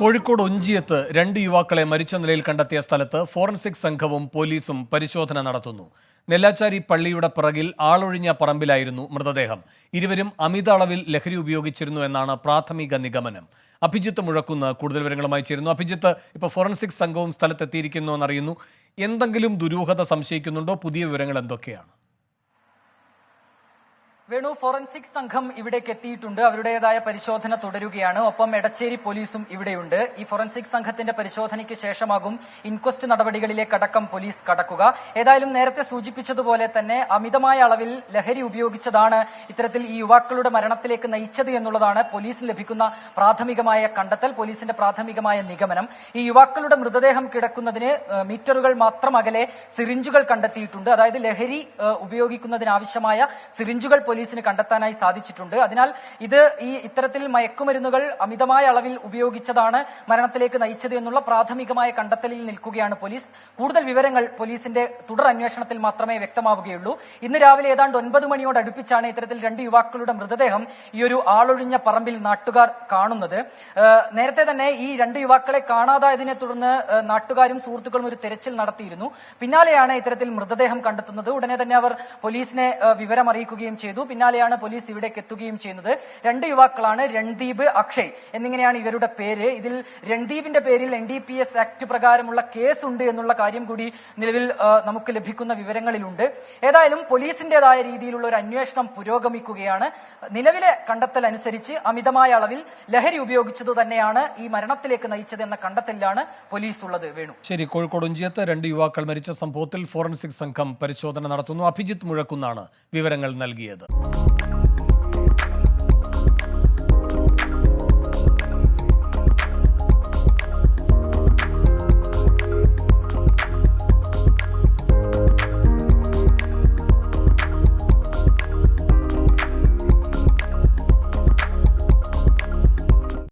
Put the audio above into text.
കോഴിക്കോട് ഒഞ്ചിയത്ത് 2 യുവാക്കളെ മരിച്ച നിലയിൽ കണ്ടെത്തിയ സ്ഥലത്ത് ഫോറൻസിക് സംഘവും പോലീസും പരിശോധന നടത്തുന്നു. നെല്ലാച്ചാരി പള്ളിയുടെ പിറകിൽ ആളൊഴിഞ്ഞ പറമ്പിലായിരുന്നു മൃതദേഹം. ഇരുവരും അമിത അളവിൽ ലഹരി ഉപയോഗിച്ചിരുന്നു എന്നാണ് പ്രാഥമിക നിഗമനം. അഭിജിത്ത് മുഴക്കുന്ന് കൂടുതൽ വിവരങ്ങളുമായി ചേരുന്നു. അഭിജിത്ത്, ഇപ്പോൾ ഫോറൻസിക് സംഘവും സ്ഥലത്തെത്തിയിരിക്കുന്നു എന്നറിയുന്നു. എന്തെങ്കിലും ദുരൂഹത സംശയിക്കുന്നുണ്ടോ? പുതിയ വിവരങ്ങൾ എന്തൊക്കെയാണ്? വേണു, ഫോറൻസിക് സംഘം ഇവിടേക്ക് എത്തിയിട്ടുണ്ട്. അവരുടേതായ പരിശോധന തുടരുകയാണ്. ഒപ്പം എടച്ചേരി പോലീസും ഇവിടെയുണ്ട്. ഈ ഫോറൻസിക് സംഘത്തിന്റെ പരിശോധനയ്ക്ക് ശേഷമാകും ഇൻക്വസ്റ്റ് നടപടികളിലേക്കടക്കം പോലീസ് കടക്കുക. ഏതായാലും നേരത്തെ സൂചിപ്പിച്ചതുപോലെ തന്നെ അമിതമായ അളവിൽ ലഹരി ഉപയോഗിച്ചതാണ് ഇത്തരത്തിൽ ഈ യുവാക്കളുടെ മരണത്തിലേക്ക് നയിച്ചത് എന്നുള്ളതാണ് പോലീസിന് ലഭിക്കുന്ന പ്രാഥമികമായ കണ്ടെത്തൽ, പോലീസിന്റെ പ്രാഥമികമായ നിഗമനം. ഈ യുവാക്കളുടെ മൃതദേഹം കിടക്കുന്നതിന് മീറ്ററുകൾ മാത്രം അകലെ സിറിഞ്ചുകൾ കണ്ടെത്തിയിട്ടുണ്ട്. അതായത് ലഹരി ഉപയോഗിക്കുന്നതിനാവശ്യമായ സിറിഞ്ചുകൾ പോലീസിന് കണ്ടെത്താനായി സാധിച്ചിട്ടുണ്ട്. അതിനാൽ ഇത്തരത്തിൽ മയക്കുമരുന്നുകൾ അമിതമായ അളവിൽ ഉപയോഗിച്ചതാണ് മരണത്തിലേക്ക് നയിച്ചത് എന്നുള്ള പ്രാഥമികമായ കണ്ടെത്തലിൽ നിൽക്കുകയാണ് പോലീസ്. കൂടുതൽ വിവരങ്ങൾ പോലീസിന്റെ തുടർ അന്വേഷണത്തിൽ മാത്രമേ വ്യക്തമാവുകയുള്ളൂ. ഇന്ന് രാവിലെ ഏതാണ്ട് 9 മണിയോട് അടുപ്പിച്ചാണ് ഇത്തരത്തിൽ 2 യുവാക്കളുടെ മൃതദേഹം ഈ ഒരു ആളൊഴിഞ്ഞ പറമ്പിൽ നാട്ടുകാർ കാണുന്നത്. നേരത്തെ തന്നെ ഈ 2 യുവാക്കളെ കാണാതായതിനെ തുടർന്ന് നാട്ടുകാരും സുഹൃത്തുക്കളും ഒരു തെരച്ചിൽ നടത്തിയിരുന്നു. പിന്നാലെയാണ് ഇത്തരത്തിൽ മൃതദേഹം കണ്ടെത്തുന്നത്. ഉടനെ തന്നെ അവർ പോലീസിനെ വിവരം അറിയിക്കുകയും ചെയ്തു. പിന്നാലെയാണ് പോലീസ് ഇവിടേക്ക് എത്തുകയും ചെയ്യുന്നത്. 2 യുവാക്കളാണ്, രൺദീപ്, അക്ഷയ് എന്നിങ്ങനെയാണ് ഇവരുടെ പേര്. ഇതിൽ രൺദീപിന്റെ പേരിൽ NDPS ആക്ട് പ്രകാരമുള്ള കേസ് ഉണ്ട് എന്നുള്ള കാര്യം കൂടി നിലവിൽ നമുക്ക് ലഭിക്കുന്ന വിവരങ്ങളിലുണ്ട്. ഏതായാലും പോലീസിന്റേതായ രീതിയിലുള്ള ഒരു അന്വേഷണം പുരോഗമിക്കുകയാണ്. നിലവിലെ കണ്ടെത്തൽ അനുസരിച്ച് അമിതമായ അളവിൽ ലഹരി ഉപയോഗിച്ചത് തന്നെയാണ് ഈ മരണത്തിലേക്ക് നയിച്ചത് എന്ന കണ്ടെത്തലിലാണ് പോലീസ് ഉള്ളത്. വേണു, ശരി. കോഴിക്കോട് ഒഞ്ചിയത്ത് 2 യുവാക്കൾ മരിച്ച സംഭവത്തിൽ ഫോറൻസിക് സംഘം പരിശോധന നടത്തുന്നു. അഭിജിത്ത് മുഴക്കുന്നാണ് വിവരങ്ങൾ നൽകിയത്.